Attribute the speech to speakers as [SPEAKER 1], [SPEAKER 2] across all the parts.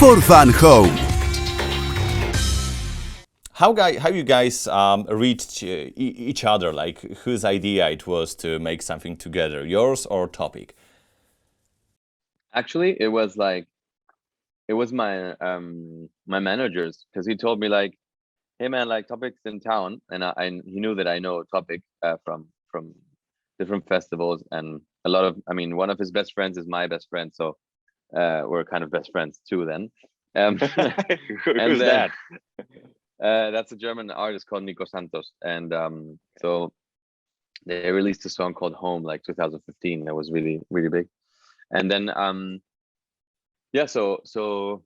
[SPEAKER 1] For Fun Home.
[SPEAKER 2] How you guys reached each other? Like, whose idea it was to make something together? Yours or Topic?
[SPEAKER 3] Actually, it was my my manager's, because he told me like, hey man, like Topic's in town, and he knew that I know Topic from different festivals, and a lot of, I mean, one of his best friends is my best friend, so we're kind of best friends too then.
[SPEAKER 4] Who's that?
[SPEAKER 3] That's a German artist called Nico Santos, and so they released a song called Home like 2015 that was really big. And then yeah, so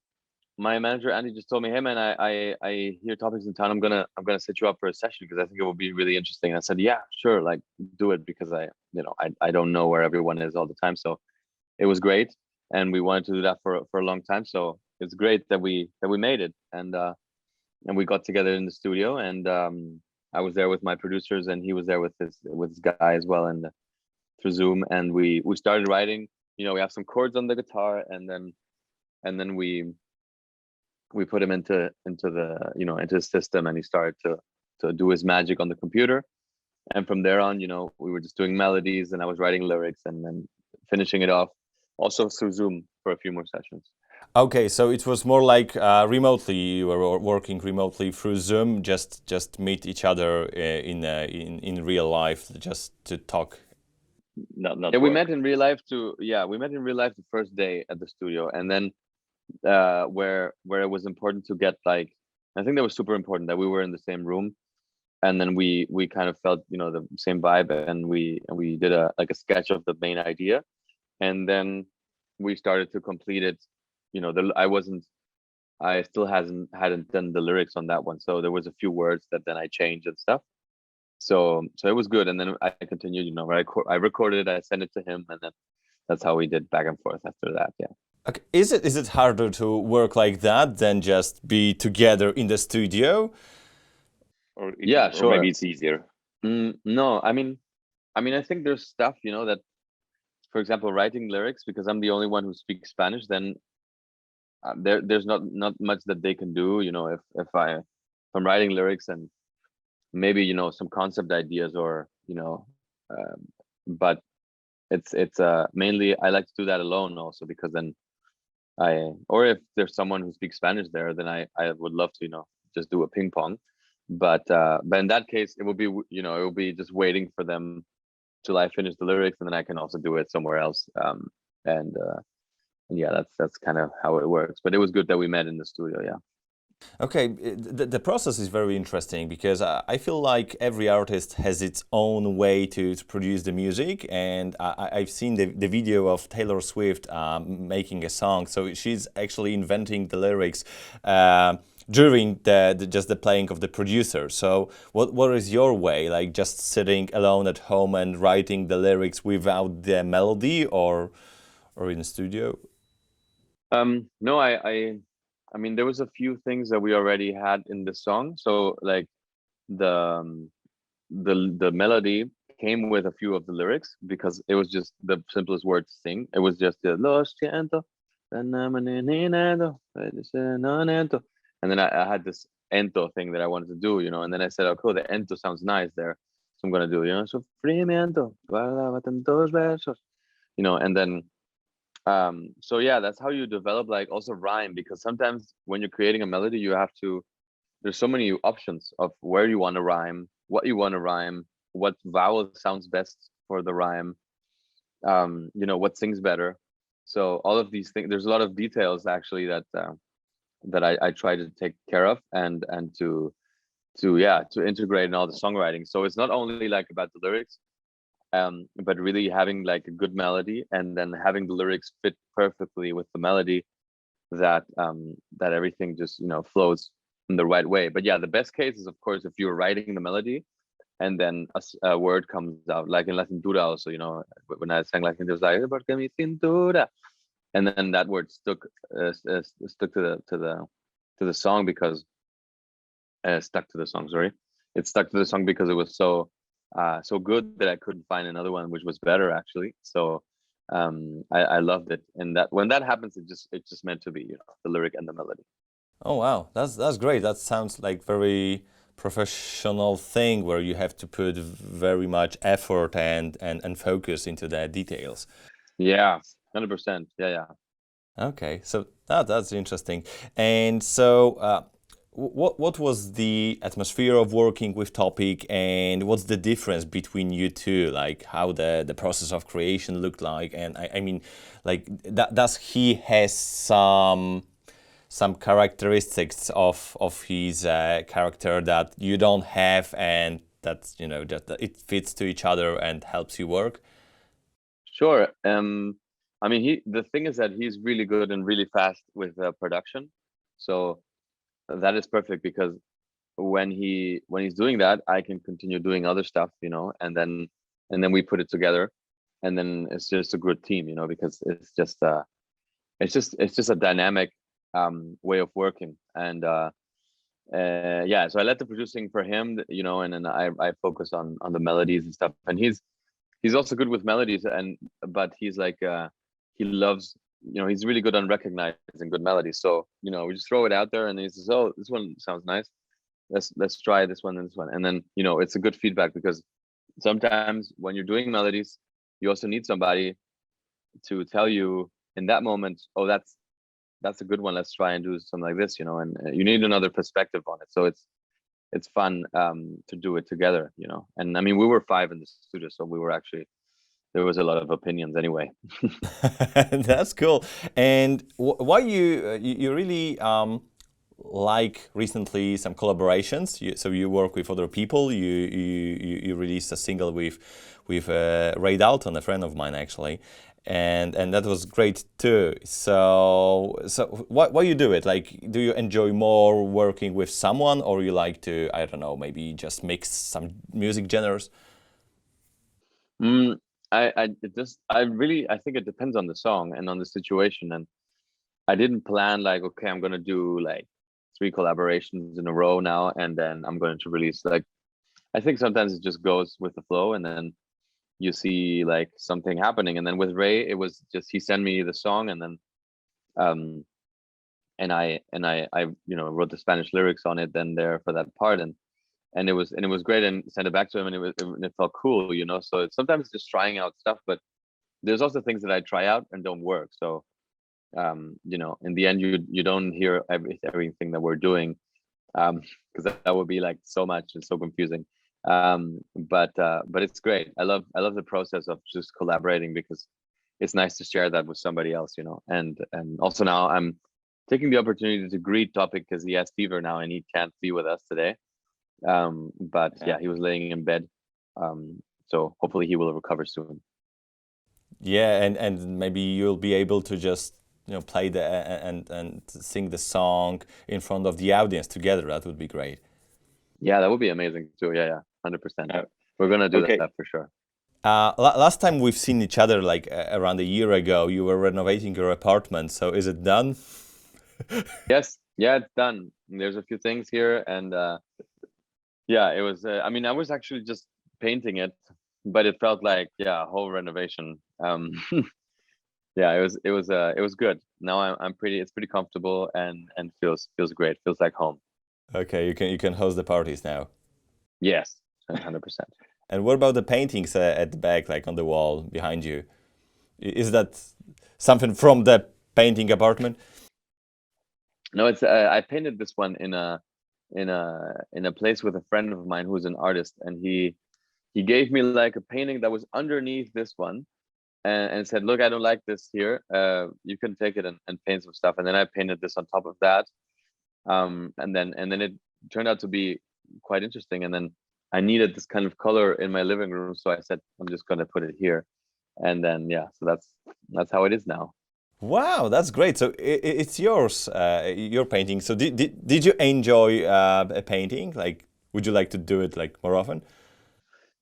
[SPEAKER 3] my manager Andy just told me, hey man, I hear Topics in town, I'm gonna set you up for a session because I think it will be really interesting. I said, yeah, sure, like do it, because I don't know where everyone is all the time. So it was great, and we wanted to do that for a long time, so it's great that we made it. And we got together in the studio, and I was there with my producers, and he was there with his guy as well, and through Zoom, and we started writing. We have some chords on the guitar, and then we put him into the into his system, and he started to do his magic on the computer. And from there on, we were just doing melodies, and I was writing lyrics, and then finishing it off also through Zoom for a few more sessions.
[SPEAKER 2] Okay, so it was more like remotely. You were working remotely through Zoom, just meet each other in real life, just to talk.
[SPEAKER 4] Not
[SPEAKER 3] Yeah, we
[SPEAKER 4] work.
[SPEAKER 3] met in real life too. Yeah, we met in real life the first day at the studio, and then where it was important to get, like, I think that was super important that we were in the same room, and then we kind of felt the same vibe, and we did a sketch of the main idea, and then we started to complete it. I still hadn't done the lyrics on that one, so there was a few words that then I changed and stuff. So it was good, and then I continued. I recorded it, I sent it to him, and then that's how we did back and forth after that. Yeah.
[SPEAKER 2] Okay. Is it harder to work like that than just be together in the studio?
[SPEAKER 3] Yeah, sure.
[SPEAKER 4] Maybe it's easier.
[SPEAKER 3] No, I mean, I think there's stuff that, for example, writing lyrics, because I'm the only one who speaks Spanish, then there's not much that they can do. If I'm writing lyrics, and maybe some concept ideas, or but it's mainly I like to do that alone also, because then or if there's someone who speaks Spanish there, then I would love to just do a ping pong, but in that case it will be it will be just waiting for them till I finish the lyrics, and then I can also do it somewhere else. And yeah, that's kind of how it works. But it was good that we met in the studio. Yeah.
[SPEAKER 2] Okay, the process is very interesting, because I feel like every artist has its own way to produce the music, and I've seen the video of Taylor Swift making a song. So she's actually inventing the lyrics during just the playing of the producer. So what is your way? Like, just sitting alone at home and writing the lyrics without the melody, or in the studio?
[SPEAKER 3] No, I mean, there was a few things that we already had in the song. So like the melody came with a few of the lyrics, because it was just the simplest word to sing. It was just the lo siento, and then I had this ento thing that I wanted to do, and then I said, okay, the ento sounds nice there, so I'm gonna do, sufrimiento, guardaba tantos versos, and then so yeah, that's how you develop, like, also rhyme, because sometimes when you're creating a melody, there's so many options of where you want to rhyme, what you want to rhyme, what vowel sounds best for the rhyme, what sings better. So all of these things, there's a lot of details actually that I try to take care of, and to integrate in all the songwriting. So it's not only like about the lyrics, but really having like a good melody, and then having the lyrics fit perfectly with the melody, that everything just flows in the right way. But yeah, the best case is, of course, if you're writing the melody, and then a word comes out, like in La Cintura also, when I sang La Cintura, it was like, "Porque mi cintura," and then that word stuck to the song, because stuck to the song, sorry, it stuck to the song because it was so good that I couldn't find another one which was better, actually. So I loved it, and that when that happens, it's just meant to be, the lyric and the melody.
[SPEAKER 2] Oh wow, that's great. That sounds like very professional thing where you have to put very much effort and focus into the details.
[SPEAKER 3] Yeah, 100%. Yeah.
[SPEAKER 2] Okay, so that's interesting. And so, what was the atmosphere of working with Topic, and what's the difference between you two? Like how the process of creation looked like, and I mean, like does he has some characteristics of his character that you don't have, and that's that it fits to each other and helps you work?
[SPEAKER 3] Sure. I mean, the thing is that he's really good and really fast with production, so that is perfect because when he's doing that, I can continue doing other stuff, and then we put it together, and then it's just a good team, because it's just a dynamic way of working, and yeah. So I let the producing for him, and then I focus on the melodies and stuff, and he's also good with melodies, but he's like he loves, he's really good on recognizing good melodies. So we just throw it out there, and he says, "Oh, this one sounds nice. Let's try this one and this one." And then it's a good feedback, because sometimes when you're doing melodies, you also need somebody to tell you in that moment, "Oh, that's a good one. Let's try and do something like this," and you need another perspective on it. So it's fun to do it together, And I mean, we were 5 in the studio, so there was a lot of opinions anyway.
[SPEAKER 2] That's cool. And why you really like recently some collaborations? So you work with other people. You released a single with Ray Dalton, a friend of mine actually, and that was great too. So why you do it? Like, do you enjoy more working with someone, or you like to, I don't know, maybe just mix some music genres?
[SPEAKER 3] I think it depends on the song and on the situation, and I didn't plan like, okay, I'm gonna do like 3 collaborations in a row now, and then I'm going to release, like, I think sometimes it just goes with the flow, and then you see like something happening. And then with Ray, it was just he sent me the song, and then and I wrote the Spanish lyrics on it then there for that part, and it was great, and sent it back to him, and it felt cool, So it's sometimes just trying out stuff, but there's also things that I try out and don't work. So in the end, you don't hear everything that we're doing, because that would be like so much and so confusing. But it's great. I love the process of just collaborating, because it's nice to share that with somebody else, And also now I'm taking the opportunity to greet Topic, because he has fever now and he can't be with us today. But yeah, he was laying in bed, so hopefully he will recover soon.
[SPEAKER 2] Yeah, and maybe you'll be able to just play and sing the song in front of the audience together. That would be great.
[SPEAKER 3] Yeah, that would be amazing too. Yeah, 100%. We're gonna do that for sure.
[SPEAKER 2] Last time we've seen each other, like around a year ago, you were renovating your apartment. So is it done?
[SPEAKER 3] Yes, yeah, it's done. There's a few things here, and yeah, it was. I mean, I was actually just painting it, but it felt like a whole renovation. Yeah, it was good. Now it's pretty comfortable, and feels great. Feels like home.
[SPEAKER 2] Okay, you can host the parties now.
[SPEAKER 3] Yes, 100%.
[SPEAKER 2] And what about the paintings at the back, like on the wall behind you? Is that something from the painting apartment?
[SPEAKER 3] No, it's I painted this one in a place with a friend of mine who's an artist, and he gave me like a painting that was underneath this one, and said, "Look, I don't like this here. You can take it and paint some stuff." And then I painted this on top of that, and then it turned out to be quite interesting. And then I needed this kind of color in my living room, so I said, I'm just gonna put it here. And then so that's how it is now.
[SPEAKER 2] Wow, that's great. So it's yours, your painting. So did you enjoy painting? Like, would you like to do it like more often?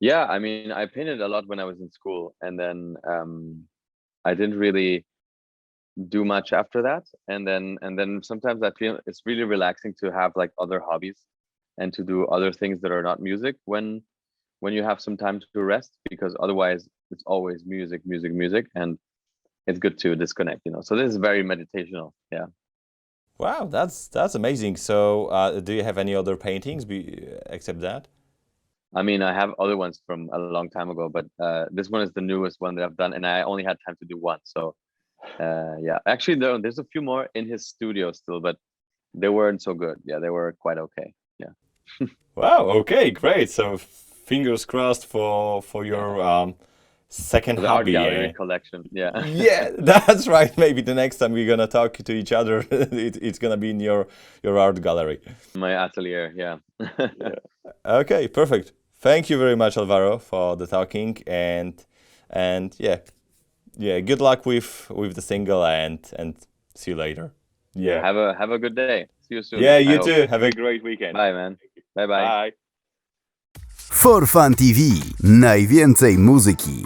[SPEAKER 3] Yeah, I mean, I painted a lot when I was in school, and then I didn't really do much after that. And then sometimes I feel it's really relaxing to have like other hobbies and to do other things that are not music when you have some time to rest, because otherwise it's always music. And it's good to disconnect, So this is very meditational. Yeah.
[SPEAKER 2] Wow, that's amazing. So, do you have any other paintings except that?
[SPEAKER 3] I mean, I have other ones from a long time ago, but this one is the newest one that I've done, and I only had time to do one. So, yeah, actually, there's a few more in his studio still, but they weren't so good. Yeah, they were quite okay. Yeah.
[SPEAKER 2] Wow. Okay. Great. So, fingers crossed for your second
[SPEAKER 3] The art
[SPEAKER 2] hobby.
[SPEAKER 3] gallery collection. Yeah.
[SPEAKER 2] Yeah, that's right. Maybe the next time we're gonna talk to each other, it's gonna be in your art gallery.
[SPEAKER 3] My atelier. Yeah.
[SPEAKER 2] Okay, perfect. Thank you very much, Alvaro, for the talking, and yeah. Good luck with the single, and see you later. Yeah.
[SPEAKER 3] Have a good day. See you soon.
[SPEAKER 2] Yeah,
[SPEAKER 3] I
[SPEAKER 2] you
[SPEAKER 3] hope.
[SPEAKER 2] too. Have a
[SPEAKER 4] Great weekend.
[SPEAKER 3] Bye, man. Bye.
[SPEAKER 4] Bye.
[SPEAKER 1] For Fun TV. Najwięcej muzyki.